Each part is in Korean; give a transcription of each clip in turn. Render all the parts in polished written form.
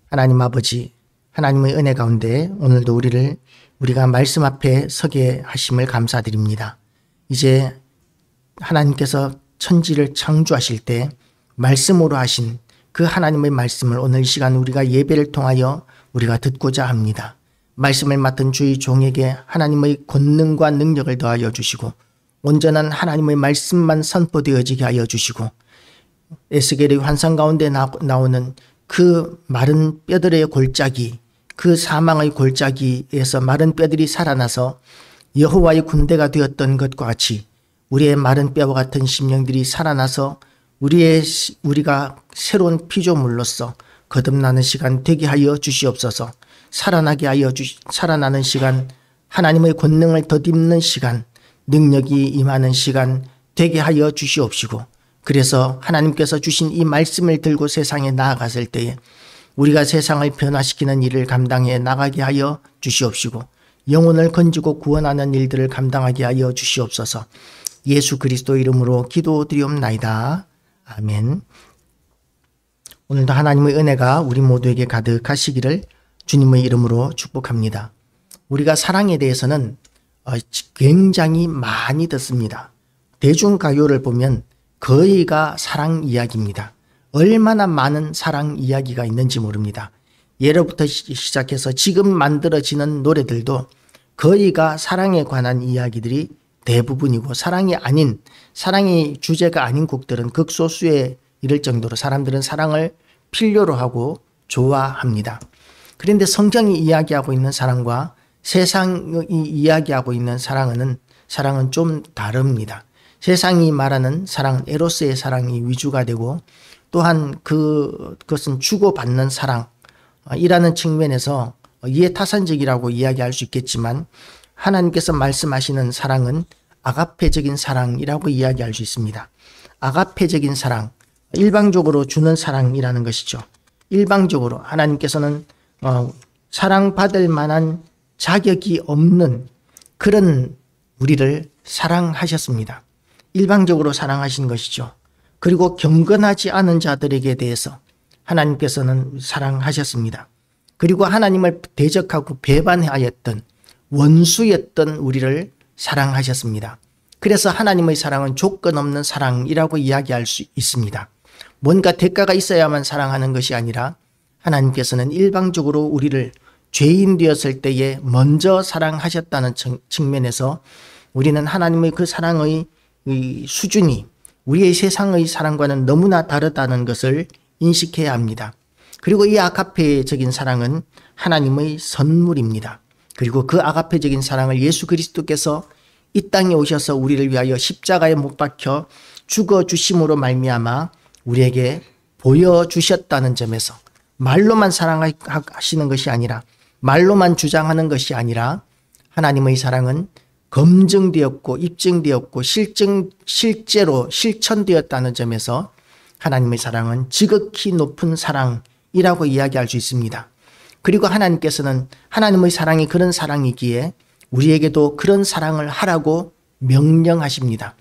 하나님 아버지, 하나님의 은혜 가운데 오늘도 우리가 말씀 앞에 서게 하심을 감사드립니다. 이제 하나님께서 천지를 창조하실 때 말씀으로 하신 그 하나님의 말씀을 오늘 이 시간 우리가 예배를 통하여 우리가 듣고자 합니다. 말씀을 맡은 주의 종에게 하나님의 권능과 능력을 더하여 주시고 온전한 하나님의 말씀만 선포되어지게 하여 주시고 에스겔의 환상 가운데 나오는 그 마른 뼈들의 골짜기, 그 사망의 골짜기에서 마른 뼈들이 살아나서 여호와의 군대가 되었던 것과 같이 우리의 마른 뼈와 같은 심령들이 살아나서 우리가 새로운 피조물로서 거듭나는 시간 되게 하여 주시옵소서. 살아나는 시간, 하나님의 권능을 덧입는 시간, 능력이 임하는 시간 되게 하여 주시옵시고, 그래서 하나님께서 주신 이 말씀을 들고 세상에 나아갔을 때에 우리가 세상을 변화시키는 일을 감당해 나가게 하여 주시옵시고 영혼을 건지고 구원하는 일들을 감당하게 하여 주시옵소서. 예수 그리스도 이름으로 기도드리옵나이다. 아멘. 오늘도 하나님의 은혜가 우리 모두에게 가득하시기를 주님의 이름으로 축복합니다. 우리가 사랑에 대해서는 굉장히 많이 듣습니다. 대중가요를 보면 거의가 사랑 이야기입니다. 얼마나 많은 사랑 이야기가 있는지 모릅니다. 예로부터 시작해서 지금 만들어지는 노래들도 거의가 사랑에 관한 이야기들이 대부분이고 사랑이 주제가 아닌 곡들은 극소수에 이를 정도로 사람들은 사랑을 필요로 하고 좋아합니다. 그런데 성경이 이야기하고 있는 사랑과 세상이 이야기하고 있는 사랑은 좀 다릅니다. 세상이 말하는 사랑, 에로스의 사랑이 위주가 되고 또한 그것은 주고받는 사랑이라는 측면에서 이해타산적이라고 이야기할 수 있겠지만 하나님께서 말씀하시는 사랑은 아가페적인 사랑이라고 이야기할 수 있습니다. 아가페적인 사랑, 일방적으로 주는 사랑이라는 것이죠. 일방적으로 하나님께서는 사랑받을 만한 자격이 없는 그런 우리를 사랑하셨습니다. 일방적으로 사랑하신 것이죠. 그리고 경건하지 않은 자들에게 대해서 하나님께서는 사랑하셨습니다. 그리고 하나님을 대적하고 배반하였던 원수였던 우리를 사랑하셨습니다. 그래서 하나님의 사랑은 조건 없는 사랑이라고 이야기할 수 있습니다. 뭔가 대가가 있어야만 사랑하는 것이 아니라 하나님께서는 일방적으로 우리를 죄인 되었을 때에 먼저 사랑하셨다는 측면에서 우리는 하나님의 그 사랑의 수준이 우리의 세상의 사랑과는 너무나 다르다는 것을 인식해야 합니다. 그리고 이 아가페적인 사랑은 하나님의 선물입니다. 그리고 그 아가페적인 사랑을 예수 그리스도께서 이 땅에 오셔서 우리를 위하여 십자가에 못 박혀 죽어주심으로 말미암아 우리에게 보여주셨다는 점에서 말로만 사랑하시는 것이 아니라 말로만 주장하는 것이 아니라 하나님의 사랑은 검증되었고 입증되었고 실제로 실천되었다는 점에서 하나님의 사랑은 지극히 높은 사랑이라고 이야기할 수 있습니다. 그리고 하나님께서는 하나님의 사랑이 그런 사랑이기에 우리에게도 그런 사랑을 하라고 명령하십니다.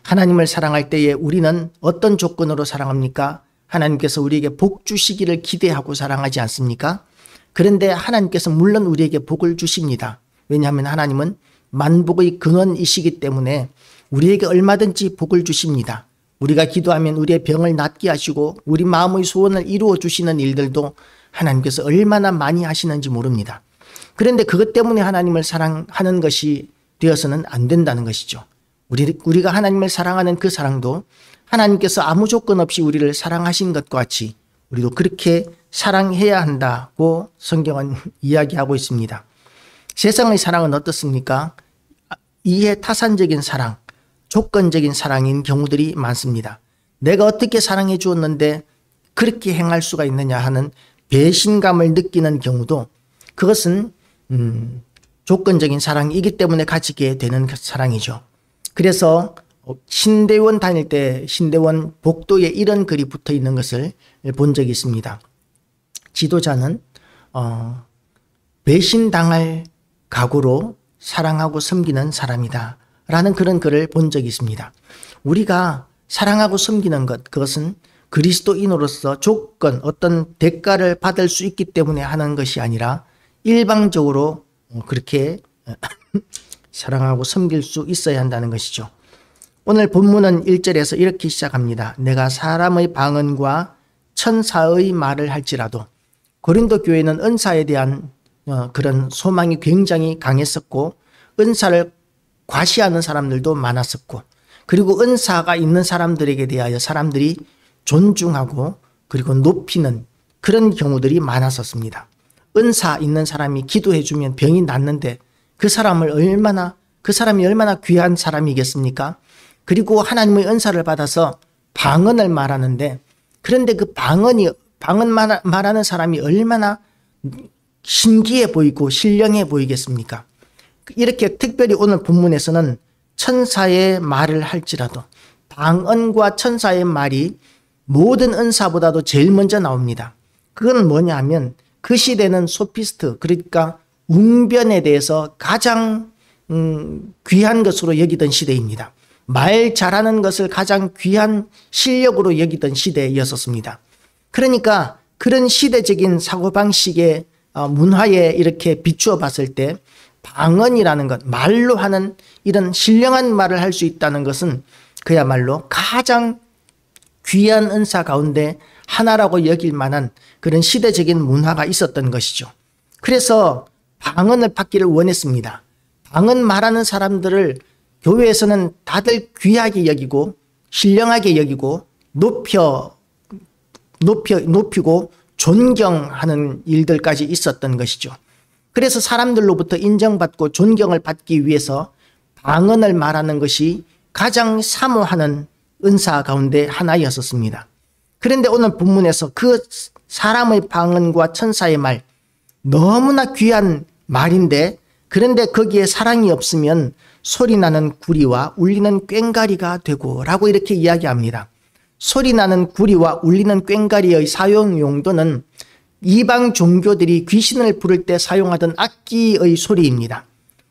하나님을 사랑할 때에 우리는 어떤 조건으로 사랑합니까? 하나님께서 우리에게 복 주시기를 기대하고 사랑하지 않습니까? 그런데 하나님께서 물론 우리에게 복을 주십니다. 왜냐하면 하나님은 만복의 근원이시기 때문에 우리에게 얼마든지 복을 주십니다. 우리가 기도하면 우리의 병을 낫게 하시고 우리 마음의 소원을 이루어 주시는 일들도 하나님께서 얼마나 많이 하시는지 모릅니다. 그런데 그것 때문에 하나님을 사랑하는 것이 되어서는 안 된다는 것이죠. 우리가 하나님을 사랑하는 그 사랑도 하나님께서 아무 조건 없이 우리를 사랑하신 것과 같이 우리도 그렇게 사랑해야 한다고 성경은 이야기하고 있습니다. 세상의 사랑은 어떻습니까? 이해타산적인 사랑, 조건적인 사랑인 경우들이 많습니다. 내가 어떻게 사랑해 주었는데 그렇게 행할 수가 있느냐 하는 배신감을 느끼는 경우도 그것은 조건적인 사랑이기 때문에 가지게 되는 사랑이죠. 그래서 신대원 다닐 때 신대원 복도에 이런 글이 붙어 있는 것을 본 적이 있습니다. 지도자는 배신당할 각오로 사랑하고 섬기는 사람이다 라는 그런 글을 본 적이 있습니다. 우리가 사랑하고 섬기는 것, 그것은 그리스도인으로서 조건, 어떤 대가를 받을 수 있기 때문에 하는 것이 아니라 일방적으로 그렇게 사랑하고 섬길 수 있어야 한다는 것이죠. 오늘 본문은 1절에서 이렇게 시작합니다. 내가 사람의 방언과 천사의 말을 할지라도. 고린도 교회는 은사에 대한 그런 소망이 굉장히 강했었고 은사를 과시하는 사람들도 많았었고 그리고 은사가 있는 사람들에게 대하여 사람들이 존중하고 그리고 높이는 그런 경우들이 많았었습니다. 은사 있는 사람이 기도해 주면 병이 낫는데 그 사람이 얼마나 귀한 사람이겠습니까? 그리고 하나님의 은사를 받아서 방언을 말하는데 그런데 그 방언 말하는 사람이 얼마나 신기해 보이고 신령해 보이겠습니까? 이렇게 특별히 오늘 본문에서는 천사의 말을 할지라도 방언과 천사의 말이 모든 은사보다도 제일 먼저 나옵니다. 그건 뭐냐 하면 그 시대는 소피스트 그러니까 웅변에 대해서 가장 귀한 것으로 여기던 시대입니다. 말 잘하는 것을 가장 귀한 실력으로 여기던 시대였었습니다. 그러니까 그런 시대적인 사고방식의 문화에 이렇게 비추어 봤을 때 방언이라는 것, 말로 하는 이런 신령한 말을 할 수 있다는 것은 그야말로 가장 귀한 은사 가운데 하나라고 여길 만한 그런 시대적인 문화가 있었던 것이죠. 그래서 방언을 받기를 원했습니다. 방언 말하는 사람들을 교회에서는 다들 귀하게 여기고 신령하게 여기고 높이고 존경하는 일들까지 있었던 것이죠. 그래서 사람들로부터 인정받고 존경을 받기 위해서 방언을 말하는 것이 가장 사모하는 은사 가운데 하나였었습니다. 그런데 오늘 본문에서 그 사람의 방언과 천사의 말 너무나 귀한 말인데 그런데 거기에 사랑이 없으면 소리나는 구리와 울리는 꽹과리가 되고 라고 이렇게 이야기합니다. 소리나는 구리와 울리는 꽹과리의 사용 용도는 이방 종교들이 귀신을 부를 때 사용하던 악기의 소리입니다.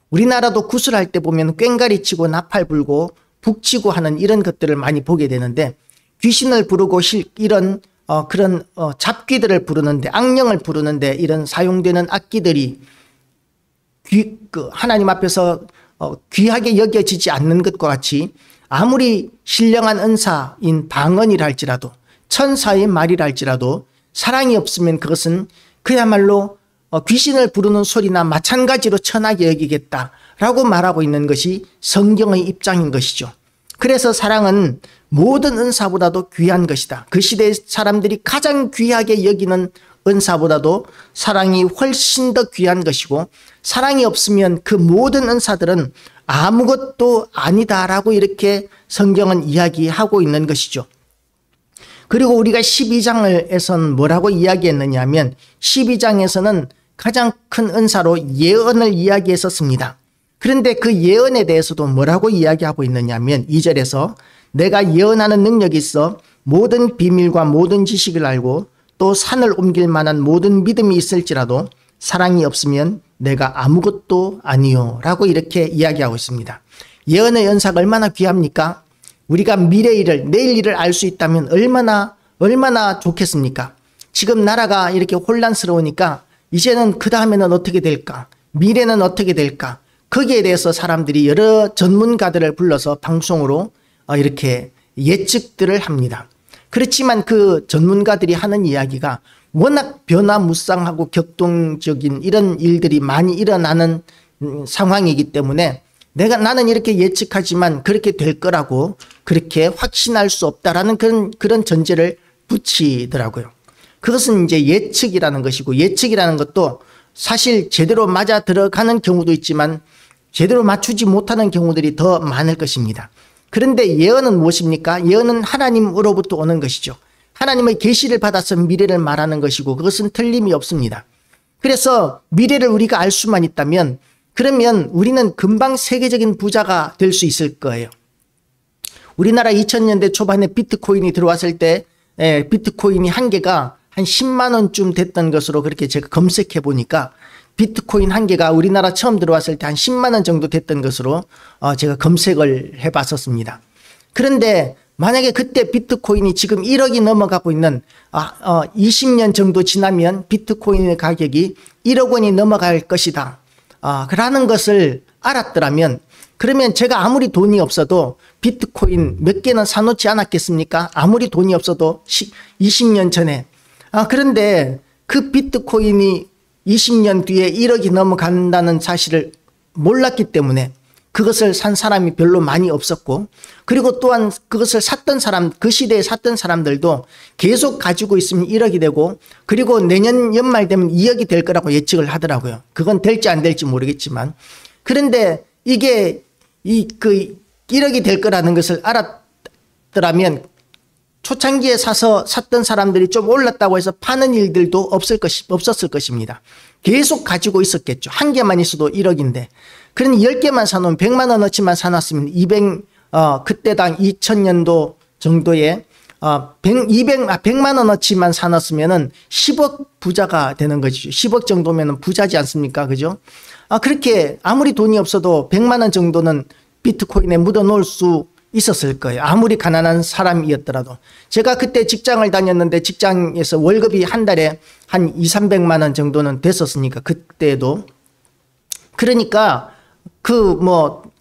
우리나라도 구슬할 때 보면 꽹과리 치고 나팔 불고 북치고 하는 이런 것들을 많이 보게 되는데 귀신을 부르고 이런 그런 잡귀들을 부르는데 악령을 부르는데 이런 사용되는 악기들이 하나님 앞에서 귀하게 여겨지지 않는 것과 같이 아무리 신령한 은사인 방언이라 할지라도 천사의 말이라 할지라도 사랑이 없으면 그것은 그야말로 귀신을 부르는 소리나 마찬가지로 천하게 여기겠다라고 말하고 있는 것이 성경의 입장인 것이죠. 그래서 사랑은 모든 은사보다도 귀한 것이다. 그 시대의 사람들이 가장 귀하게 여기는 은사보다도 사랑이 훨씬 더 귀한 것이고 사랑이 없으면 그 모든 은사들은 아무것도 아니다라고 이렇게 성경은 이야기하고 있는 것이죠. 그리고 우리가 12장에서는 뭐라고 이야기했느냐 하면 12장에서는 가장 큰 은사로 예언을 이야기했었습니다. 그런데 그 예언에 대해서도 뭐라고 이야기하고 있느냐 하면 2절에서 내가 예언하는 능력이 있어 모든 비밀과 모든 지식을 알고 또 산을 옮길 만한 모든 믿음이 있을지라도 사랑이 없으면 내가 아무것도 아니요 라고 이렇게 이야기하고 있습니다. 예언의 은사가 얼마나 귀합니까? 우리가 미래 일을 내일 일을 알 수 있다면 얼마나 좋겠습니까? 지금 나라가 이렇게 혼란스러우니까 이제는 그 다음에는 어떻게 될까? 미래는 어떻게 될까? 거기에 대해서 사람들이 여러 전문가들을 불러서 방송으로 이렇게 예측들을 합니다. 그렇지만 그 전문가들이 하는 이야기가 워낙 변화무쌍하고 격동적인 이런 일들이 많이 일어나는 상황이기 때문에 나는 이렇게 예측하지만 그렇게 될 거라고 그렇게 확신할 수 없다라는 그런 전제를 붙이더라고요. 그것은 이제 예측이라는 것이고 예측이라는 것도 사실 제대로 맞아 들어가는 경우도 있지만 제대로 맞추지 못하는 경우들이 더 많을 것입니다. 그런데 예언은 무엇입니까? 예언은 하나님으로부터 오는 것이죠. 하나님의 계시를 받아서 미래를 말하는 것이고 그것은 틀림이 없습니다. 그래서 미래를 우리가 알 수만 있다면 그러면 우리는 금방 세계적인 부자가 될 수 있을 거예요. 우리나라 2000년대 초반에 비트코인이 들어왔을 때 비트코인이 한 개가 한 10만 원쯤 됐던 것으로 그렇게 제가 검색해 보니까 비트코인 한 개가 우리나라 처음 들어왔을 때 한 10만 원 정도 됐던 것으로 제가 검색을 해 봤었습니다. 그런데 만약에 그때 비트코인이 지금 1억이 넘어가고 있는 20년 정도 지나면 비트코인의 가격이 1억 원이 넘어갈 것이다 라는 것을 알았더라면, 그러면 제가 아무리 돈이 없어도 비트코인 몇 개는 사놓지 않았겠습니까? 아무리 돈이 없어도 20년 전에. 그런데 그 비트코인이 20년 뒤에 1억이 넘어간다는 사실을 몰랐기 때문에 그것을 산 사람이 별로 많이 없었고, 그리고 또한 그것을 샀던 사람, 그 시대에 샀던 사람들도 계속 가지고 있으면 1억이 되고, 그리고 내년 연말 되면 2억이 될 거라고 예측을 하더라고요. 그건 될지 안 될지 모르겠지만. 그런데 이게 1억이 될 거라는 것을 알았더라면 초창기에 샀던 사람들이 좀 올랐다고 해서 파는 일들도 없었을 것입니다. 계속 가지고 있었겠죠. 한 개만 있어도 1억인데. 그러니 10개만 사놓으면 100만 원어치만 사놨으면 그때당 2000년도 정도에 100만 원어치만 사놨으면은 10억 부자가 되는 거죠. 10억 정도면은 부자지 않습니까? 그죠? 그렇게 아무리 돈이 없어도 100만 원 정도는 비트코인에 묻어 놓을 수 있었을 거예요. 아무리 가난한 사람이었더라도. 제가 그때 직장을 다녔는데 직장에서 월급이 한 달에 한 200~300만 원 정도는 됐었으니까 그때도. 그러니까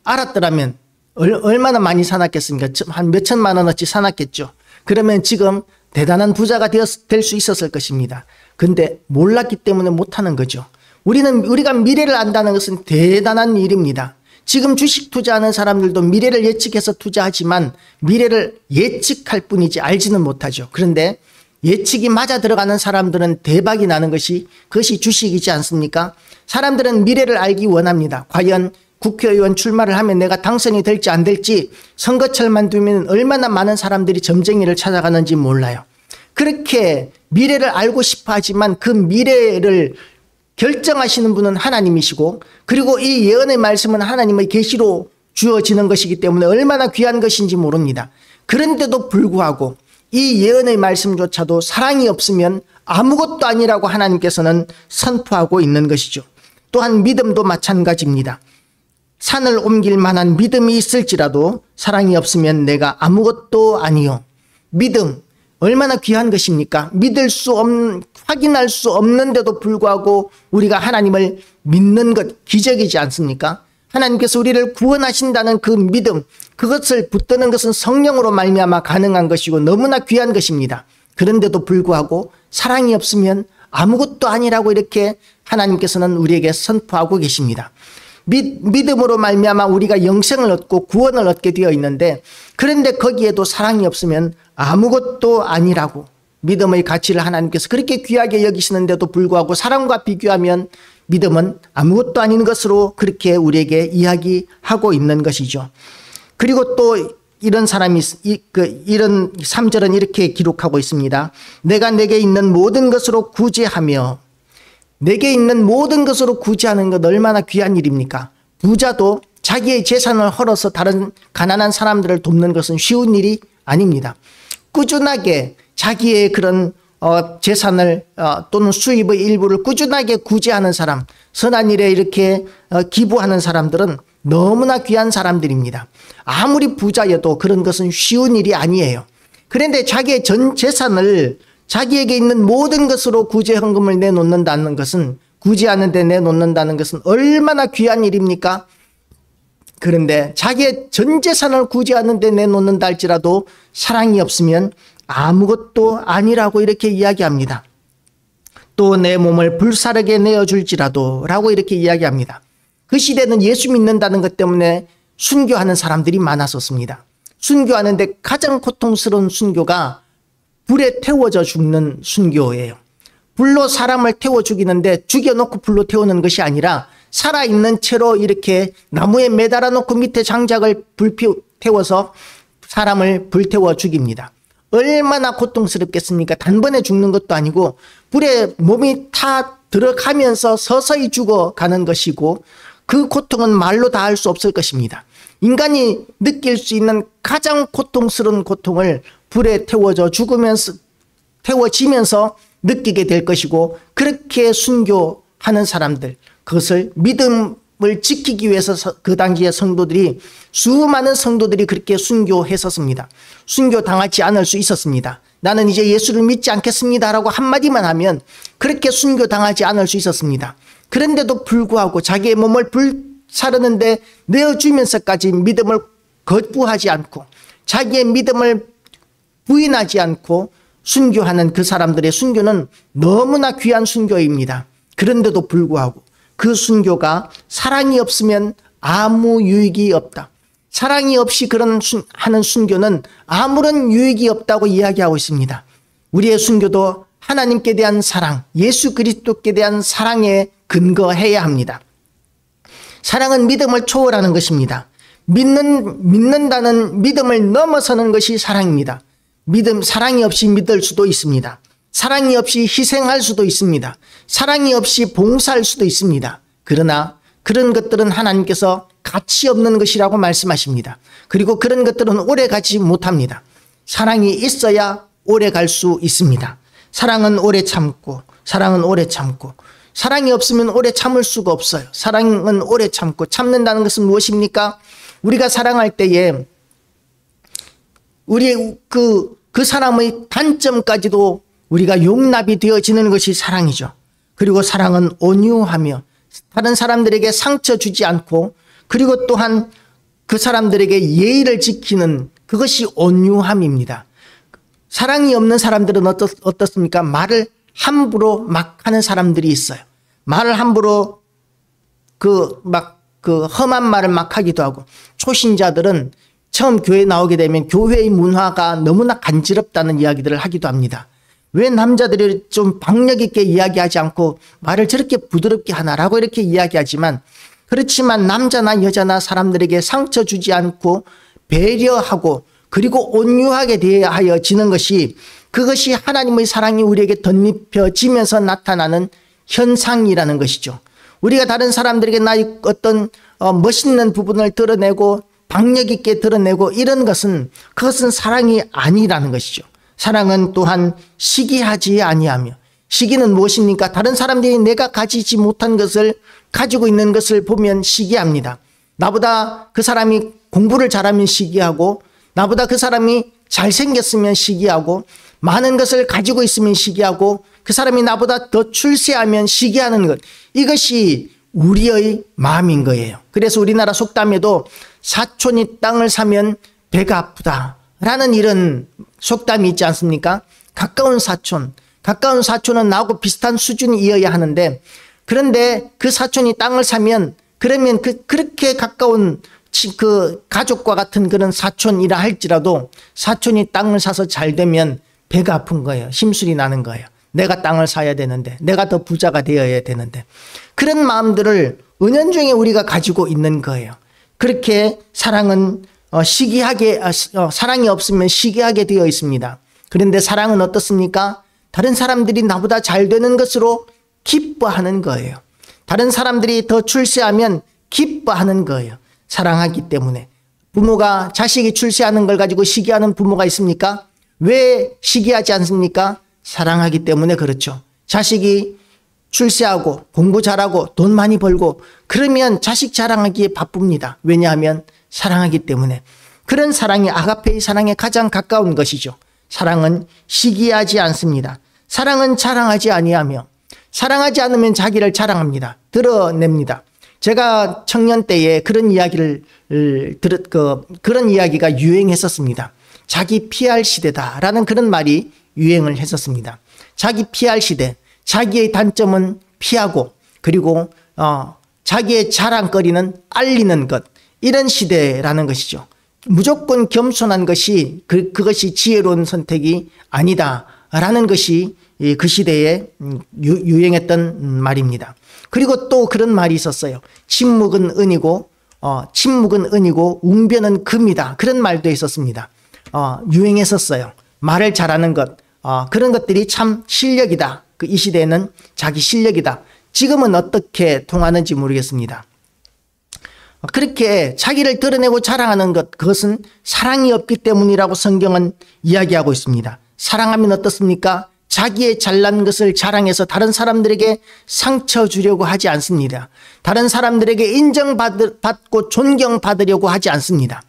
알았더라면 얼마나 많이 사놨겠습니까? 한 몇천만 원어치 사놨겠죠. 그러면 지금 대단한 부자가 될 수 있었을 것입니다. 근데 몰랐기 때문에 못하는 거죠. 우리가 미래를 안다는 것은 대단한 일입니다. 지금 주식 투자하는 사람들도 미래를 예측해서 투자하지만 미래를 예측할 뿐이지 알지는 못하죠. 그런데 예측이 맞아 들어가는 사람들은 대박이 나는 그것이 주식이지 않습니까? 사람들은 미래를 알기 원합니다. 과연 국회의원 출마를 하면 내가 당선이 될지 안 될지 선거철만 두면 얼마나 많은 사람들이 점쟁이를 찾아가는지 몰라요. 그렇게 미래를 알고 싶어 하지만 그 미래를 결정하시는 분은 하나님이시고, 그리고 이 예언의 말씀은 하나님의 계시로 주어지는 것이기 때문에 얼마나 귀한 것인지 모릅니다. 그런데도 불구하고 이 예언의 말씀조차도 사랑이 없으면 아무것도 아니라고 하나님께서는 선포하고 있는 것이죠. 또한 믿음도 마찬가지입니다. 산을 옮길 만한 믿음이 있을지라도 사랑이 없으면 내가 아무것도 아니요. 믿음 얼마나 귀한 것입니까? 확인할 수 없는데도 불구하고 우리가 하나님을 믿는 것 기적이지 않습니까? 하나님께서 우리를 구원하신다는 그 믿음, 그것을 붙드는 것은 성령으로 말미암아 가능한 것이고 너무나 귀한 것입니다. 그런데도 불구하고 사랑이 없으면 아무것도 아니라고 이렇게 하나님께서는 우리에게 선포하고 계십니다. 믿음으로 말미암아 우리가 영생을 얻고 구원을 얻게 되어 있는데, 그런데 거기에도 사랑이 없으면 아무것도 아니라고, 믿음의 가치를 하나님께서 그렇게 귀하게 여기시는데도 불구하고 사랑과 비교하면 믿음은 아무것도 아닌 것으로 그렇게 우리에게 이야기하고 있는 것이죠. 그리고 또 이런 사람이 이런 3절은 이렇게 기록하고 있습니다. 내가 내게 있는 모든 것으로 구제하며. 내게 있는 모든 것으로 구제하는 것 얼마나 귀한 일입니까? 부자도 자기의 재산을 헐어서 다른 가난한 사람들을 돕는 것은 쉬운 일이 아닙니다. 꾸준하게 자기의 그런 재산을 또는 수입의 일부를 꾸준하게 구제하는 사람, 선한 일에 이렇게 기부하는 사람들은 너무나 귀한 사람들입니다. 아무리 부자여도 그런 것은 쉬운 일이 아니에요. 그런데 자기의 전 재산을 자기에게 있는 모든 것으로 구제 헌금을 내놓는다는 것은, 구제하는 데 내놓는다는 것은 얼마나 귀한 일입니까? 그런데 자기의 전 재산을 구제하는 데 내놓는다 할지라도 사랑이 없으면 아무것도 아니라고 이렇게 이야기합니다. 또 내 몸을 불사르게 내어줄지라도 라고 이렇게 이야기합니다. 그 시대는 예수 믿는다는 것 때문에 순교하는 사람들이 많았었습니다. 순교하는데 가장 고통스러운 순교가 불에 태워져 죽는 순교예요. 불로 사람을 태워 죽이는데 죽여놓고 불로 태우는 것이 아니라 살아있는 채로 이렇게 나무에 매달아 놓고 밑에 장작을 태워서 사람을 불태워 죽입니다. 얼마나 고통스럽겠습니까? 단번에 죽는 것도 아니고 불에 몸이 타 들어가면서 서서히 죽어가는 것이고, 그 고통은 말로 다 할 수 없을 것입니다. 인간이 느낄 수 있는 가장 고통스러운 고통을 불에 태워지면서 느끼게 될 것이고, 그렇게 순교하는 사람들, 그것을 지키기 위해서 그 당시의 성도들이, 수많은 성도들이 그렇게 순교했었습니다. 순교당하지 않을 수 있었습니다. 나는 이제 예수를 믿지 않겠습니다라고 한마디만 하면 그렇게 순교당하지 않을 수 있었습니다. 그런데도 불구하고 자기의 몸을 불사르는데 내어주면서까지 믿음을 거부하지 않고 자기의 믿음을 부인하지 않고 순교하는 그 사람들의 순교는 너무나 귀한 순교입니다. 그런데도 불구하고 그 순교가 사랑이 없으면 아무 유익이 없다. 사랑이 없이 하는 순교는 아무런 유익이 없다고 이야기하고 있습니다. 우리의 순교도 하나님께 대한 사랑, 예수 그리스도께 대한 사랑에 근거해야 합니다. 사랑은 믿음을 초월하는 것입니다. 믿는다는 믿음을 넘어서는 것이 사랑입니다. 사랑이 없이 믿을 수도 있습니다. 사랑이 없이 희생할 수도 있습니다. 사랑이 없이 봉사할 수도 있습니다. 그러나 그런 것들은 하나님께서 가치 없는 것이라고 말씀하십니다. 그리고 그런 것들은 오래 가지 못합니다. 사랑이 있어야 오래 갈 수 있습니다. 사랑은 오래 참고, 사랑이 없으면 오래 참을 수가 없어요. 사랑은 오래 참고, 참는다는 것은 무엇입니까? 우리가 사랑할 때에 우리 그 사람의 단점까지도 우리가 용납이 되어지는 것이 사랑이죠. 그리고 사랑은 온유하며 다른 사람들에게 상처 주지 않고, 그리고 또한 그 사람들에게 예의를 지키는 그것이 온유함입니다. 사랑이 없는 사람들은 어떻습니까? 말을 함부로 막 하는 사람들이 있어요. 말을 함부로 험한 말을 막 하기도 하고, 초신자들은 처음 교회에 나오게 되면 교회의 문화가 너무나 간지럽다는 이야기들을 하기도 합니다. 왜 남자들이 좀 박력 있게 이야기하지 않고 말을 저렇게 부드럽게 하나라고 이렇게 이야기하지만, 그렇지만 남자나 여자나 사람들에게 상처 주지 않고 배려하고 그리고 온유하게 대하여지는 것이, 그것이 하나님의 사랑이 우리에게 덧입혀지면서 나타나는 현상이라는 것이죠. 우리가 다른 사람들에게 나의 어떤 멋있는 부분을 드러내고 박력 있게 드러내고 이런 것은, 그것은 사랑이 아니라는 것이죠. 사랑은 또한 시기하지 아니하며, 시기는 무엇입니까? 다른 사람들이 내가 가지지 못한 것을 가지고 있는 것을 보면 시기합니다. 나보다 그 사람이 공부를 잘하면 시기하고, 나보다 그 사람이 잘생겼으면 시기하고, 많은 것을 가지고 있으면 시기하고, 그 사람이 나보다 더 출세하면 시기하는 것, 이것이 우리의 마음인 거예요. 그래서 우리나라 속담에도 사촌이 땅을 사면 배가 아프다 라는 이런 속담이 있지 않습니까? 가까운 사촌은 나하고 비슷한 수준이어야 하는데, 그런데 그 사촌이 땅을 사면, 그러면 그렇게 가까운 그 가족과 같은 그런 사촌이라 할지라도 사촌이 땅을 사서 잘 되면 배가 아픈 거예요. 심술이 나는 거예요. 내가 땅을 사야 되는데, 내가 더 부자가 되어야 되는데, 그런 마음들을 은연중에 우리가 가지고 있는 거예요. 그렇게 사랑은 사랑이 없으면 시기하게 되어 있습니다. 그런데 사랑은 어떻습니까? 다른 사람들이 나보다 잘 되는 것으로 기뻐하는 거예요. 다른 사람들이 더 출세하면 기뻐하는 거예요. 사랑하기 때문에. 부모가 자식이 출세하는 걸 가지고 시기하는 부모가 있습니까? 왜 시기하지 않습니까? 사랑하기 때문에 그렇죠. 자식이 출세하고 공부 잘하고 돈 많이 벌고 그러면 자식 자랑하기에 바쁩니다. 왜냐하면 사랑하기 때문에. 그런 사랑이 아가페의 사랑에 가장 가까운 것이죠. 사랑은 시기하지 않습니다. 사랑은 자랑하지 아니하며, 사랑하지 않으면 자기를 자랑합니다. 드러냅니다. 제가 청년 때에 그런 그런 이야기가 유행했었습니다. 자기 PR 시대다라는 그런 말이 유행을 했었습니다. 자기 PR 시대, 자기의 단점은 피하고, 그리고 자기의 자랑거리는 알리는 것, 이런 시대라는 것이죠. 무조건 겸손한 것이 그것이 지혜로운 선택이 아니다라는 것이 그 시대에 유행했던 말입니다. 그리고 또 그런 말이 있었어요. 침묵은 은이고 웅변은 금이다. 그런 말도 있었습니다. 유행했었어요. 말을 잘하는 것, 그런 것들이 참 실력이다. 이 시대에는 자기 실력이다. 지금은 어떻게 통하는지 모르겠습니다. 그렇게 자기를 드러내고 자랑하는 것, 그것은 사랑이 없기 때문이라고 성경은 이야기하고 있습니다. 사랑하면 어떻습니까? 자기의 잘난 것을 자랑해서 다른 사람들에게 상처 주려고 하지 않습니다. 다른 사람들에게 인정받고 존경받으려고 하지 않습니다.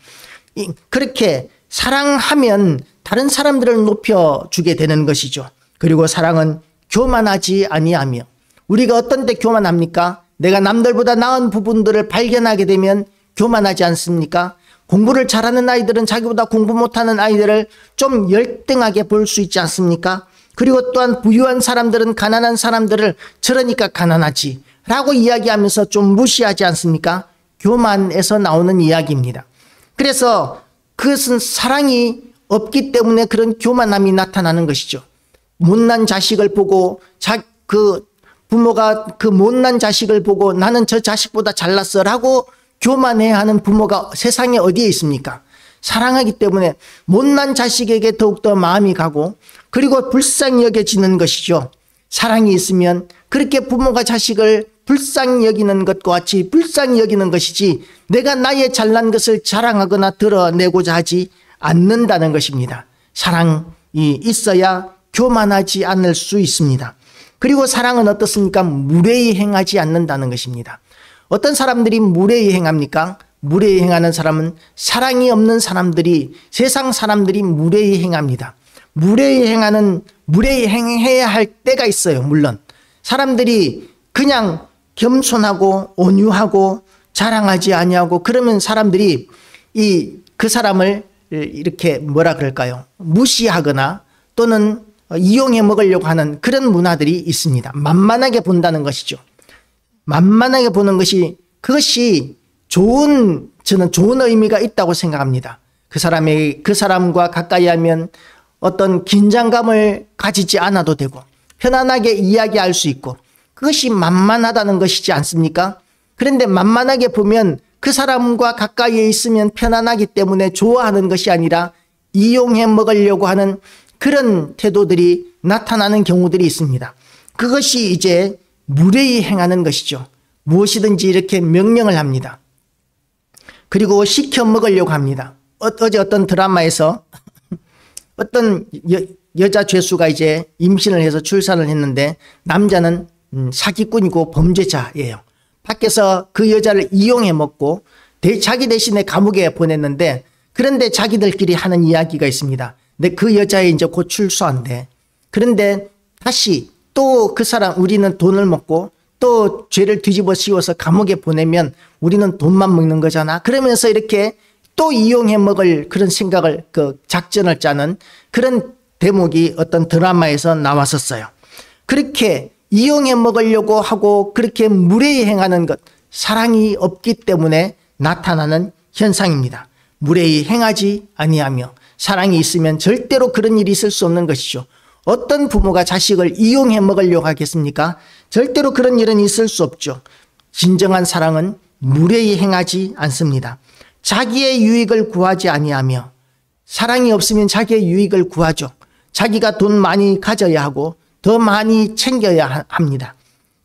그렇게 사랑하면 다른 사람들을 높여주게 되는 것이죠. 그리고 사랑은 교만하지 아니하며, 우리가 어떤 때 교만합니까? 내가 남들보다 나은 부분들을 발견하게 되면 교만하지 않습니까? 공부를 잘하는 아이들은 자기보다 공부 못하는 아이들을 좀 열등하게 볼 수 있지 않습니까? 그리고 또한 부유한 사람들은 가난한 사람들을 저러니까 가난하지 라고 이야기하면서 좀 무시하지 않습니까? 교만에서 나오는 이야기입니다. 그래서 그것은 사랑이 없기 때문에 그런 교만함이 나타나는 것이죠. 못난 자식을 보고 그 부모가 그 못난 자식을 보고 나는 저 자식보다 잘났어 라고 교만해야 하는 부모가 세상에 어디에 있습니까? 사랑하기 때문에 못난 자식에게 더욱더 마음이 가고, 그리고 불쌍히 여겨지는 것이죠. 사랑이 있으면 그렇게 부모가 자식을 불쌍히 여기는 것과 같이 불쌍히 여기는 것이지, 내가 나의 잘난 것을 자랑하거나 드러내고자 하지 않는다는 것입니다. 사랑이 있어야 교만하지 않을 수 있습니다. 그리고 사랑은 어떻습니까? 무례히 행하지 않는다는 것입니다. 어떤 사람들이 무례히 행합니까? 무례히 행하는 사람은 사랑이 없는 사람들이, 세상 사람들이 무례히 행합니다. 무례히 행해야 할 때가 있어요. 물론 사람들이 그냥 겸손하고 온유하고 자랑하지 아니하고 그러면 사람들이 그 사람을 이렇게 뭐라 그럴까요? 무시하거나 또는 이용해 먹으려고 하는 그런 문화들이 있습니다. 만만하게 본다는 것이죠. 만만하게 보는 것이, 그것이 저는 좋은 의미가 있다고 생각합니다. 그 사람과 가까이 하면 어떤 긴장감을 가지지 않아도 되고 편안하게 이야기할 수 있고, 그것이 만만하다는 것이지 않습니까? 그런데 만만하게 보면 그 사람과 가까이에 있으면 편안하기 때문에 좋아하는 것이 아니라 이용해 먹으려고 하는 그런 태도들이 나타나는 경우들이 있습니다. 그것이 이제 무례히 행하는 것이죠. 무엇이든지 이렇게 명령을 합니다. 그리고 시켜 먹으려고 합니다. 어제 어떤 드라마에서 어떤 여자 죄수가 이제 임신을 해서 출산을 했는데, 남자는 사기꾼이고 범죄자예요. 밖에서 그 여자를 이용해 먹고 자기 대신에 감옥에 보냈는데, 그런데 자기들끼리 하는 이야기가 있습니다. 근데 그 여자애 이제 곧 출소한대. 그런데 다시 또 그 사람, 우리는 돈을 먹고 또 죄를 뒤집어 씌워서 감옥에 보내면 우리는 돈만 먹는 거잖아. 그러면서 이렇게 또 이용해 먹을 그런 생각을, 그 작전을 짜는 그런 대목이 어떤 드라마에서 나왔었어요. 그렇게 이용해 먹으려고 하고 그렇게 무례히 행하는 것, 사랑이 없기 때문에 나타나는 현상입니다. 무례히 행하지 아니하며, 사랑이 있으면 절대로 그런 일이 있을 수 없는 것이죠. 어떤 부모가 자식을 이용해 먹으려고 하겠습니까? 절대로 그런 일은 있을 수 없죠. 진정한 사랑은 무례히 행하지 않습니다. 자기의 유익을 구하지 아니하며, 사랑이 없으면 자기의 유익을 구하죠. 자기가 돈 많이 가져야 하고 더 많이 챙겨야 합니다.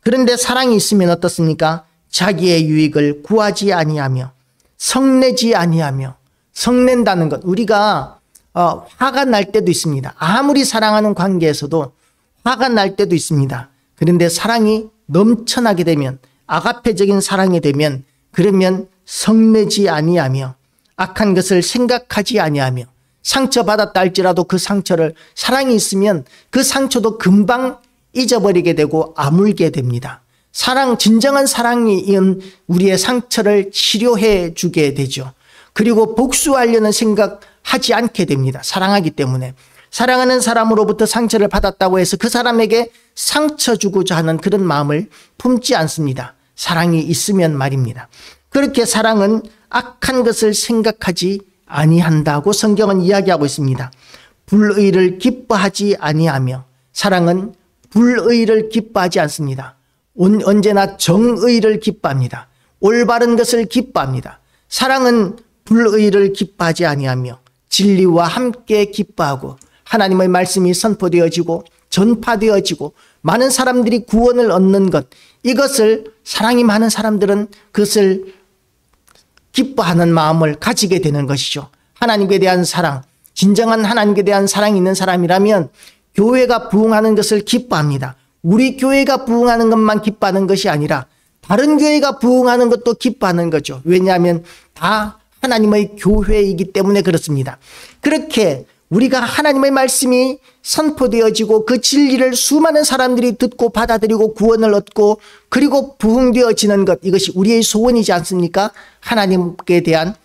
그런데 사랑이 있으면 어떻습니까? 자기의 유익을 구하지 아니하며, 성내지 아니하며. 성낸다는 것, 우리가 화가 날 때도 있습니다. 아무리 사랑하는 관계에서도 화가 날 때도 있습니다. 그런데 사랑이 넘쳐나게 되면, 아가페적인 사랑이 되면, 그러면 성내지 아니하며 악한 것을 생각하지 아니하며, 상처받았다 할지라도 그 상처를, 사랑이 있으면 그 상처도 금방 잊어버리게 되고 아물게 됩니다. 진정한 사랑이 우리의 상처를 치료해 주게 되죠. 그리고 복수하려는 생각하지 않게 됩니다. 사랑하기 때문에. 사랑하는 사람으로부터 상처를 받았다고 해서 그 사람에게 상처 주고자 하는 그런 마음을 품지 않습니다. 사랑이 있으면 말입니다. 그렇게 사랑은 악한 것을 생각하지 아니한다고 성경은 이야기하고 있습니다. 불의를 기뻐하지 아니하며, 사랑은 불의를 기뻐하지 않습니다. 언제나 정의를 기뻐합니다. 올바른 것을 기뻐합니다. 사랑은 불의를 기뻐하지 아니하며 진리와 함께 기뻐하고, 하나님의 말씀이 선포되어지고 전파되어지고 많은 사람들이 구원을 얻는 것, 이것을, 사랑이 많은 사람들은 그것을 기뻐하는 마음을 가지게 되는 것이죠. 하나님께 대한 사랑, 진정한 하나님께 대한 사랑이 있는 사람이라면 교회가 부흥하는 것을 기뻐합니다. 우리 교회가 부흥하는 것만 기뻐하는 것이 아니라 다른 교회가 부흥하는 것도 기뻐하는 거죠. 왜냐하면 다 하나님의 교회이기 때문에 그렇습니다. 그렇게 우리가 하나님의 말씀이 선포되어지고 그 진리를 수많은 사람들이 듣고 받아들이고 구원을 얻고 그리고 부흥되어지는 것, 이것이 우리의 소원이지 않습니까? 하나님께 대한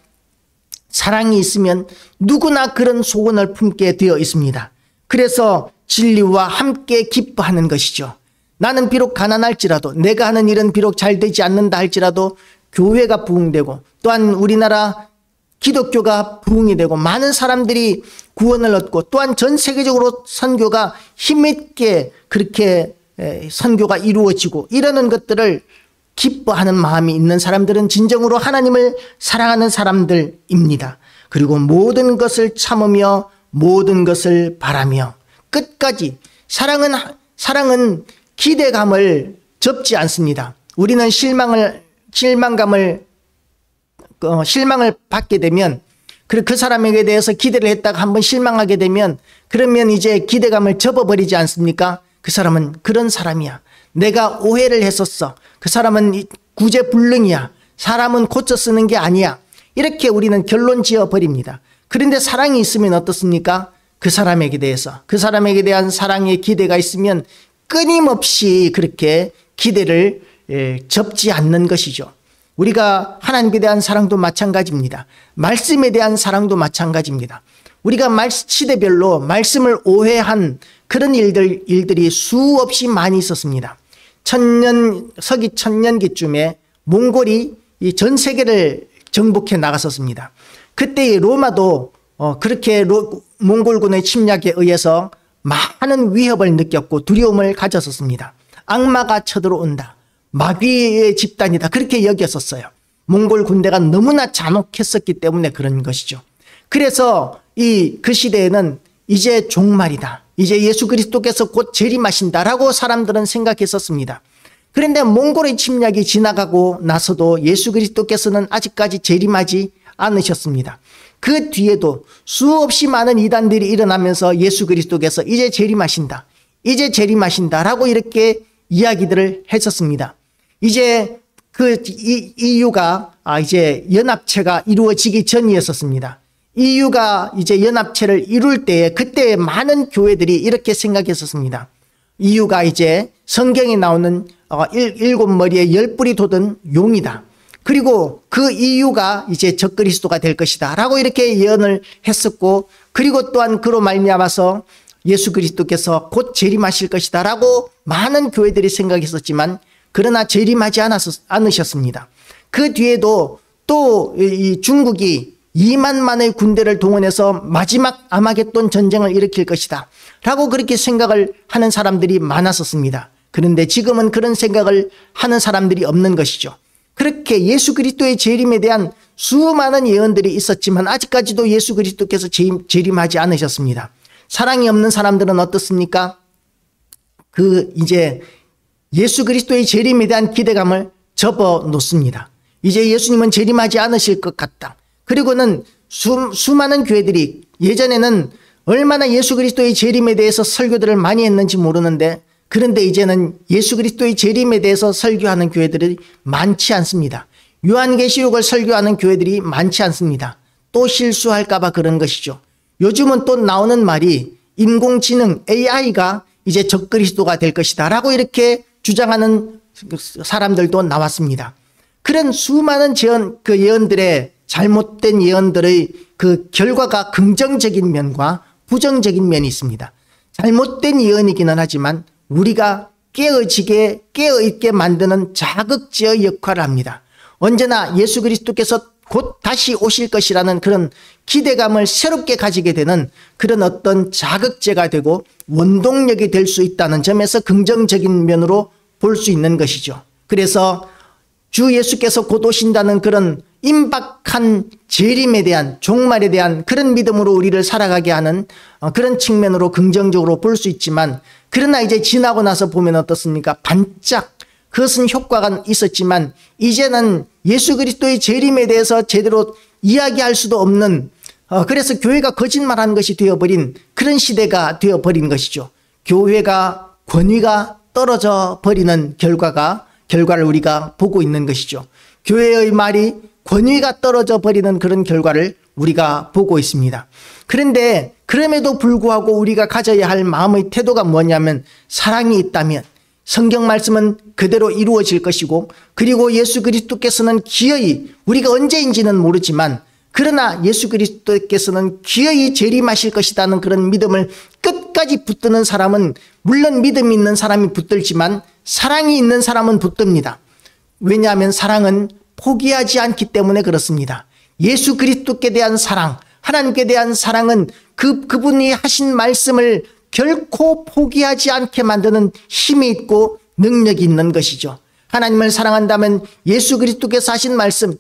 사랑이 있으면 누구나 그런 소원을 품게 되어 있습니다. 그래서 진리와 함께 기뻐하는 것이죠. 나는 비록 가난할지라도, 내가 하는 일은 비록 잘 되지 않는다 할지라도 교회가 부흥되고 또한 우리나라 기독교가 부흥이 되고 많은 사람들이 구원을 얻고 또한 전 세계적으로 선교가 힘있게 그렇게 선교가 이루어지고 이러는 것들을 기뻐하는 마음이 있는 사람들은 진정으로 하나님을 사랑하는 사람들입니다. 그리고 모든 것을 참으며 모든 것을 바라며 끝까지 사랑은 기대감을 접지 않습니다. 우리는 실망을 받게 되면 그 사람에게 대해서 기대를 했다가 한번 실망하게 되면 그러면 이제 기대감을 접어버리지 않습니까? 그 사람은 그런 사람이야. 내가 오해를 했었어. 그 사람은 구제불능이야. 사람은 고쳐 쓰는 게 아니야. 이렇게 우리는 결론 지어버립니다. 그런데 사랑이 있으면 어떻습니까? 그 사람에게 대한 사랑의 기대가 있으면 끊임없이 그렇게 기대를 접지 않는 것이죠. 우리가 하나님께 대한 사랑도 마찬가지입니다. 말씀에 대한 사랑도 마찬가지입니다. 우리가 시대별로 말씀을 오해한 그런 일들이 수없이 많이 있었습니다. 서기 1000년기쯤에 몽골이 전 세계를 정복해 나갔었습니다. 그때 로마도 그렇게 몽골군의 침략에 의해서 많은 위협을 느꼈고 두려움을 가졌었습니다. 악마가 쳐들어온다. 마귀의 집단이다. 그렇게 여겼었어요. 몽골 군대가 너무나 잔혹했었기 때문에 그런 것이죠. 그래서 그 시대에는 이제 종말이다. 이제 예수 그리스도께서 곧 재림하신다라고 사람들은 생각했었습니다. 그런데 몽골의 침략이 지나가고 나서도 예수 그리스도께서는 아직까지 재림하지 않으셨습니다. 그 뒤에도 수없이 많은 이단들이 일어나면서 예수 그리스도께서 이제 재림하신다라고 이렇게 이야기들을 했었습니다. 이제 EU가 이제 연합체가 이루어지기 전이었었습니다. EU가 이제 연합체를 이룰 때에 그때 많은 교회들이 이렇게 생각했었습니다. EU가 이제 성경에 나오는 7머리에 10뿔이 돋은 용이다. 그리고 그 EU가 이제 적그리스도가 될 것이다 라고 이렇게 예언을 했었고, 그리고 또한 그로 말미암아서 예수 그리스도께서 곧 재림하실 것이다 라고 많은 교회들이 생각했었지만 그러나 재림하지 않으셨습니다. 그 뒤에도 또 이 중국이 2만만의 군대를 동원해서 마지막 아마겟돈 전쟁을 일으킬 것이다 라고 그렇게 생각을 하는 사람들이 많았었습니다. 그런데 지금은 그런 생각을 하는 사람들이 없는 것이죠. 그렇게 예수 그리스도의 재림에 대한 수많은 예언들이 있었지만 아직까지도 예수 그리스도께서 재림하지 않으셨습니다. 사랑이 없는 사람들은 어떻습니까? 이제 예수 그리스도의 재림에 대한 기대감을 접어 놓습니다. 이제 예수님은 재림하지 않으실 것 같다. 그리고는 수많은 교회들이 예전에는 얼마나 예수 그리스도의 재림에 대해서 설교들을 많이 했는지 모르는데, 그런데 이제는 예수 그리스도의 재림에 대해서 설교하는 교회들이 많지 않습니다. 요한계시록을 설교하는 교회들이 많지 않습니다. 또 실수할까 봐 그런 것이죠. 요즘은 또 나오는 말이 인공지능 AI가 이제 적그리스도가 될 것이다 라고 이렇게 주장하는 사람들도 나왔습니다. 그런 수많은 예언들의 잘못된 예언들의 그 결과가 긍정적인 면과 부정적인 면이 있습니다. 잘못된 예언이기는 하지만 우리가 깨어있게 만드는 자극제의 역할을 합니다. 언제나 예수 그리스도께서 곧 다시 오실 것이라는 그런 기대감을 새롭게 가지게 되는 그런 어떤 자극제가 되고 원동력이 될 수 있다는 점에서 긍정적인 면으로 볼 수 있는 것이죠. 그래서 주 예수께서 곧 오신다는 그런 임박한 재림에 대한, 종말에 대한 그런 믿음으로 우리를 살아가게 하는 그런 측면으로 긍정적으로 볼 수 있지만, 그러나 이제 지나고 나서 보면 어떻습니까? 반짝 그것은 효과가 있었지만 이제는 예수 그리스도의 재림에 대해서 제대로 이야기할 수도 없는, 그래서 교회가 거짓말하는 것이 되어버린 그런 시대가 되어버린 것이죠. 교회가 권위가 떨어져 버리는 결과를 우리가 보고 있는 것이죠. 교회의 말이 권위가 떨어져 버리는 그런 결과를 우리가 보고 있습니다. 그런데 그럼에도 불구하고 우리가 가져야 할 마음의 태도가 뭐냐면, 사랑이 있다면 성경 말씀은 그대로 이루어질 것이고, 그리고 예수 그리스도께서는 기어이, 우리가 언제인지는 모르지만 그러나 예수 그리스도께서는 기어이 재림하실 것이라는 그런 믿음을 끝까지 붙드는 사람은, 물론 믿음이 있는 사람이 붙들지만 사랑이 있는 사람은 붙듭니다. 왜냐하면 사랑은 포기하지 않기 때문에 그렇습니다. 예수 그리스도께 대한 사랑, 하나님께 대한 사랑은 그분이 하신 말씀을 결코 포기하지 않게 만드는 힘이 있고 능력이 있는 것이죠. 하나님을 사랑한다면 예수 그리스도께서 하신 말씀,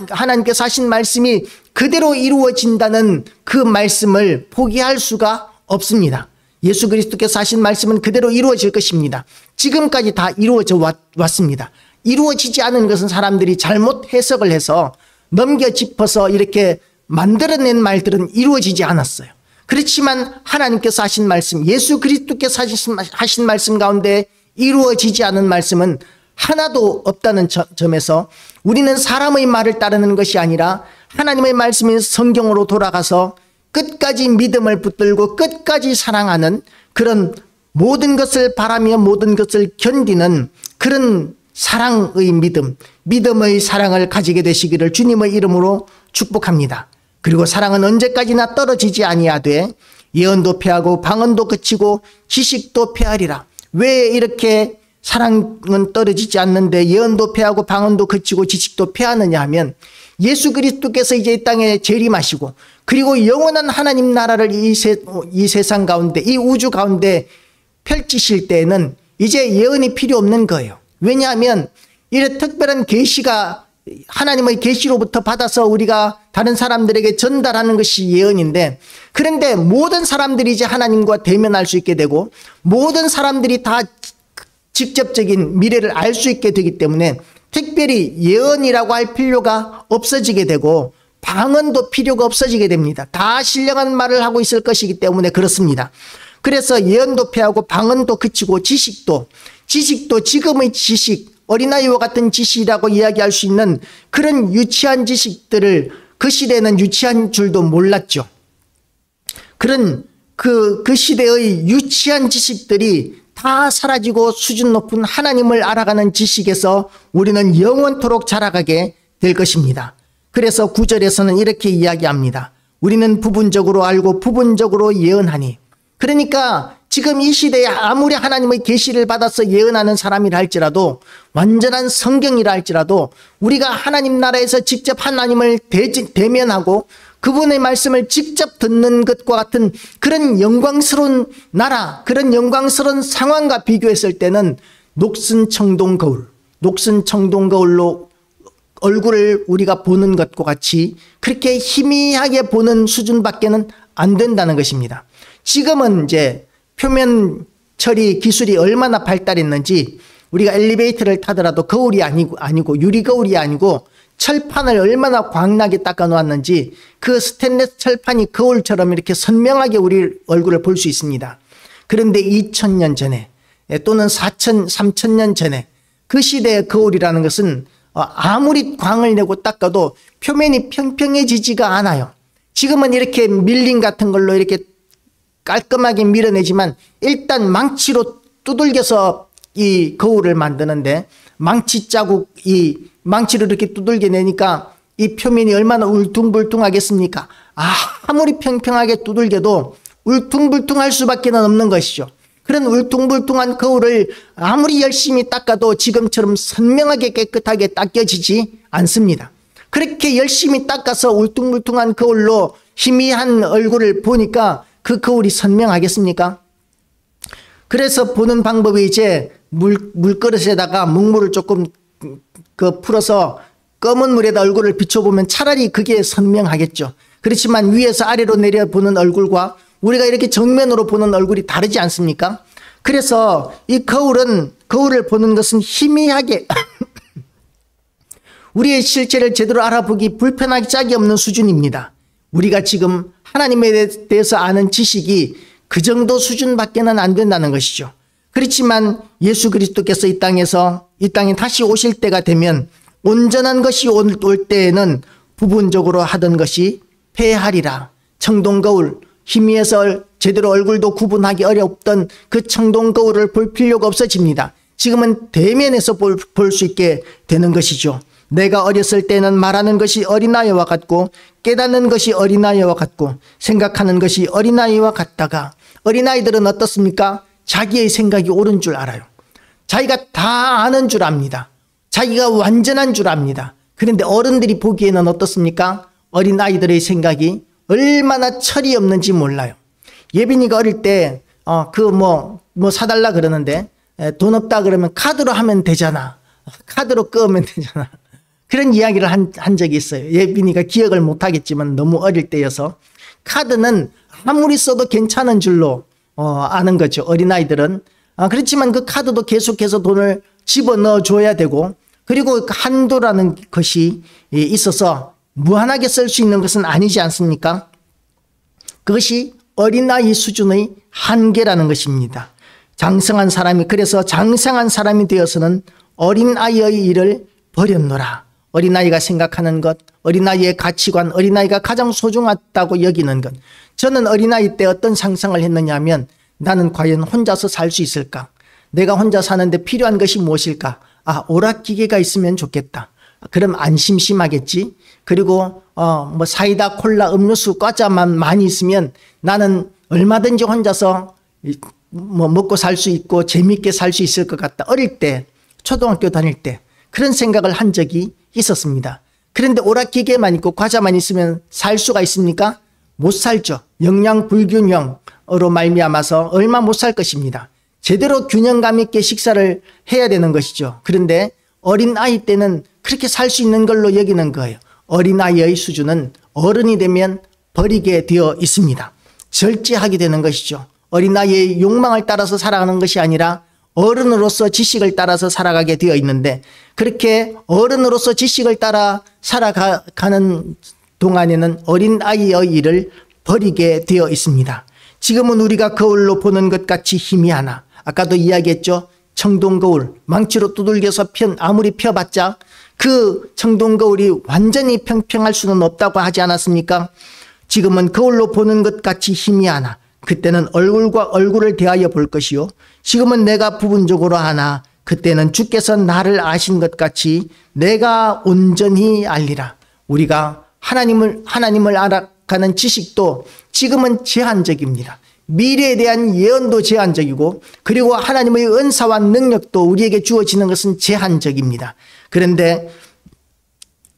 하나님께서 하신 말씀이 그대로 이루어진다는 그 말씀을 포기할 수가 없습니다. 예수 그리스도께서 하신 말씀은 그대로 이루어질 것입니다. 지금까지 다 이루어져 왔습니다. 이루어지지 않은 것은 사람들이 잘못 해석을 해서 넘겨 짚어서 이렇게 만들어낸 말들은 이루어지지 않았어요. 그렇지만 하나님께서 하신 말씀, 예수 그리스도께서 하신 말씀 가운데 이루어지지 않은 말씀은 하나도 없다는 점에서 우리는 사람의 말을 따르는 것이 아니라 하나님의 말씀인 성경으로 돌아가서 끝까지 믿음을 붙들고 끝까지 사랑하는, 그런 모든 것을 바라며 모든 것을 견디는 그런 사랑의 믿음의 사랑을 가지게 되시기를 주님의 이름으로 축복합니다. 그리고 사랑은 언제까지나 떨어지지 아니하되 예언도 패하고 방언도 그치고 지식도 패하리라. 왜 이렇게 사랑은 떨어지지 않는데 예언도 패하고 방언도 그치고 지식도 패하느냐 하면, 예수 그리스도께서 이제 이 땅에 재림하시고 그리고 영원한 하나님 나라를 이 세상 가운데, 이 우주 가운데 펼치실 때에는 이제 예언이 필요 없는 거예요. 왜냐하면 이런 특별한 계시가 하나님의 계시로부터 받아서 우리가 다른 사람들에게 전달하는 것이 예언인데, 그런데 모든 사람들이 이제 하나님과 대면할 수 있게 되고 모든 사람들이 다 직접적인 미래를 알 수 있게 되기 때문에 특별히 예언이라고 할 필요가 없어지게 되고 방언도 필요가 없어지게 됩니다. 다 신령한 말을 하고 있을 것이기 때문에 그렇습니다. 그래서 예언도 패하고 방언도 그치고 지식도 지금의 지식, 어린아이와 같은 지식이라고 이야기할 수 있는 그런 유치한 지식들을 그 시대에는 유치한 줄도 몰랐죠. 그런 그 시대의 유치한 지식들이 다 사라지고 수준 높은 하나님을 알아가는 지식에서 우리는 영원토록 자라가게 될 것입니다. 그래서 9절에서는 이렇게 이야기합니다. 우리는 부분적으로 알고 부분적으로 예언하니. 그러니까 지금 이 시대에 아무리 하나님의 계시를 받아서 예언하는 사람이라 할지라도, 완전한 성경이라 할지라도, 우리가 하나님 나라에서 직접 하나님을 대면하고 그분의 말씀을 직접 듣는 것과 같은 그런 영광스러운 나라, 그런 영광스러운 상황과 비교했을 때는 녹슨 청동 거울로 얼굴을 우리가 보는 것과 같이 그렇게 희미하게 보는 수준밖에는 안 된다는 것입니다. 지금은 이제 표면 처리 기술이 얼마나 발달했는지, 우리가 엘리베이터를 타더라도 거울이 아니고 유리거울이 아니고 철판을 얼마나 광나게 닦아 놓았는지 그 스테인리스 철판이 거울처럼 이렇게 선명하게 우리 얼굴을 볼 수 있습니다. 그런데 2000년 전에 또는 3000년 전에 그 시대의 거울이라는 것은 아무리 광을 내고 닦아도 표면이 평평해지지가 않아요. 지금은 이렇게 밀림 같은 걸로 이렇게 깔끔하게 밀어내지만 일단 망치로 두들겨서 이 거울을 만드는데, 망치로 이렇게 두들겨 내니까 이 표면이 얼마나 울퉁불퉁하겠습니까? 아무리 평평하게 두들겨도 울퉁불퉁할 수밖에 없는 것이죠. 그런 울퉁불퉁한 거울을 아무리 열심히 닦아도 지금처럼 선명하게 깨끗하게 닦여지지 않습니다. 그렇게 열심히 닦아서 울퉁불퉁한 거울로 희미한 얼굴을 보니까 그 거울이 선명하겠습니까? 그래서 보는 방법이 이제 물그릇에다가 묵물을 조금 풀어서 검은 물에다 얼굴을 비춰보면 차라리 그게 선명하겠죠. 그렇지만 위에서 아래로 내려보는 얼굴과 우리가 이렇게 정면으로 보는 얼굴이 다르지 않습니까? 그래서 이 거울을 보는 것은 희미하게 우리의 실체를 제대로 알아보기 불편하기 짝이 없는 수준입니다. 우리가 지금 하나님에 대해서 아는 지식이 그 정도 수준밖에는 안 된다는 것이죠. 그렇지만 예수 그리스도께서 이 땅에 다시 오실 때가 되면 온전한 것이 올 때에는 부분적으로 하던 것이 폐하리라. 청동거울, 희미해서 제대로 얼굴도 구분하기 어렵던 그 청동거울을 볼 필요가 없어집니다. 지금은 대면에서 볼 수 있게 되는 것이죠. 내가 어렸을 때는 말하는 것이 어린아이와 같고 깨닫는 것이 어린아이와 같고 생각하는 것이 어린아이와 같다가 어린아이들은 어떻습니까? 자기의 생각이 옳은 줄 알아요. 자기가 다 아는 줄 압니다. 자기가 완전한 줄 압니다. 그런데 어른들이 보기에는 어떻습니까? 어린아이들의 생각이 얼마나 철이 없는지 몰라요. 예빈이가 어릴 때 사달라 그러는데 돈 없다 그러면 카드로 하면 되잖아. 카드로 끄면 되잖아. 그런 이야기를 한 적이 있어요. 예빈이가 기억을 못하겠지만 너무 어릴 때여서 카드는 아무리 써도 괜찮은 줄로 아는 거죠. 어린아이들은. 그렇지만 그 카드도 계속해서 돈을 집어넣어 줘야 되고 그리고 한도라는 것이 있어서 무한하게 쓸 수 있는 것은 아니지 않습니까? 그것이 어린아이 수준의 한계라는 것입니다. 그래서 장성한 사람이 되어서는 어린아이의 일을 버렸노라. 어린아이가 생각하는 것, 어린아이의 가치관, 어린아이가 가장 소중하다고 여기는 것. 저는 어린아이 때 어떤 상상을 했느냐 하면 나는 과연 혼자서 살 수 있을까? 내가 혼자 사는데 필요한 것이 무엇일까? 오락기계가 있으면 좋겠다. 그럼 안 심심하겠지? 그리고 사이다, 콜라, 음료수, 과자만 많이 있으면 나는 얼마든지 혼자서 먹고 살 수 있고 재미있게 살 수 있을 것 같다. 어릴 때, 초등학교 다닐 때 그런 생각을 한 적이 있었습니다. 그런데 오락기계만 있고 과자만 있으면 살 수가 있습니까? 못 살죠. 영양 불균형으로 말미암아서 얼마 못 살 것입니다. 제대로 균형감 있게 식사를 해야 되는 것이죠. 그런데 어린아이 때는 그렇게 살 수 있는 걸로 여기는 거예요. 어린아이의 수준은 어른이 되면 버리게 되어 있습니다. 절제하게 되는 것이죠. 어린아이의 욕망을 따라서 살아가는 것이 아니라 어른으로서 지식을 따라서 살아가게 되어 있는데 그렇게 어른으로서 지식을 따라 살아가는 동안에는 어린아이의 일을 버리게 되어 있습니다. 지금은 우리가 거울로 보는 것 같이 희미하나 아까도 이야기했죠. 청동거울 망치로 두들겨서 아무리 펴봤자 그 청동거울이 완전히 평평할 수는 없다고 하지 않았습니까? 지금은 거울로 보는 것 같이 희미하나 그때는 얼굴과 얼굴을 대하여 볼 것이요 지금은 내가 부분적으로 하나 그때는 주께서 나를 아신 것 같이 내가 온전히 알리라. 우리가 하나님을 알아가는 지식도 지금은 제한적입니다. 미래에 대한 예언도 제한적이고 그리고 하나님의 은사와 능력도 우리에게 주어지는 것은 제한적입니다. 그런데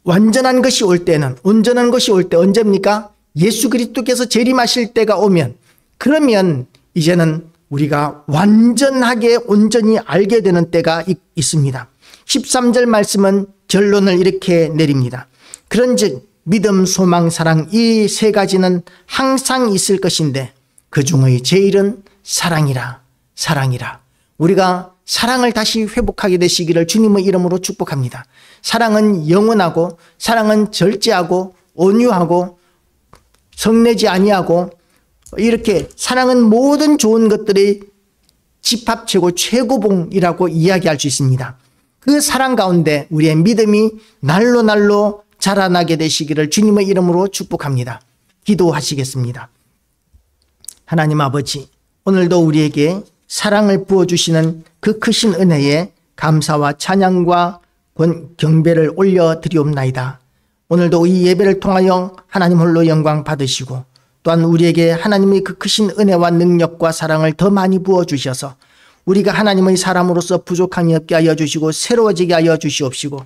완전한 것이 올 때는 온전한 것이 올 때 언제입니까? 예수 그리스도께서 재림하실 때가 오면 그러면 이제는 우리가 완전하게 온전히 알게 되는 때가 있습니다. 13절 말씀은 결론을 이렇게 내립니다. 그런즉 믿음, 소망, 사랑 이 세 가지는 항상 있을 것인데 그 중의 제일은 사랑이라. 우리가 사랑을 다시 회복하게 되시기를 주님의 이름으로 축복합니다. 사랑은 영원하고 사랑은 절제하고 온유하고 성내지 아니하고 이렇게 사랑은 모든 좋은 것들의 집합체고 최고봉이라고 이야기할 수 있습니다. 그 사랑 가운데 우리의 믿음이 날로 자라나게 되시기를 주님의 이름으로 축복합니다. 기도하시겠습니다. 하나님 아버지, 오늘도 우리에게 사랑을 부어주시는 그 크신 은혜에 감사와 찬양과 경배를 올려드리옵나이다. 오늘도 이 예배를 통하여 하나님 홀로 영광 받으시고 또한 우리에게 하나님의 그 크신 은혜와 능력과 사랑을 더 많이 부어주셔서 우리가 하나님의 사람으로서 부족함이 없게 하여 주시고 새로워지게 하여 주시옵시고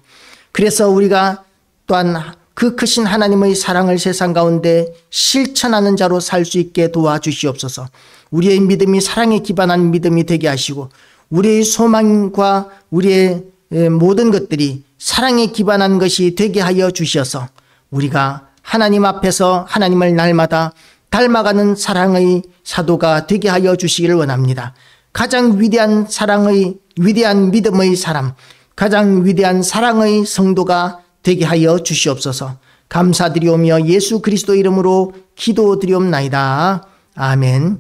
그래서 우리가 또한 그 크신 하나님의 사랑을 세상 가운데 실천하는 자로 살 수 있게 도와주시옵소서. 우리의 믿음이 사랑에 기반한 믿음이 되게 하시고 우리의 소망과 우리의 모든 것들이 사랑에 기반한 것이 되게 하여 주셔서 우리가 하나님 앞에서 하나님을 날마다 닮아가는 사랑의 사도가 되게 하여 주시기를 원합니다. 가장 위대한 위대한 믿음의 사람, 가장 위대한 사랑의 성도가 되게 하여 주시옵소서. 감사드리오며 예수 그리스도 이름으로 기도드리옵나이다. 아멘.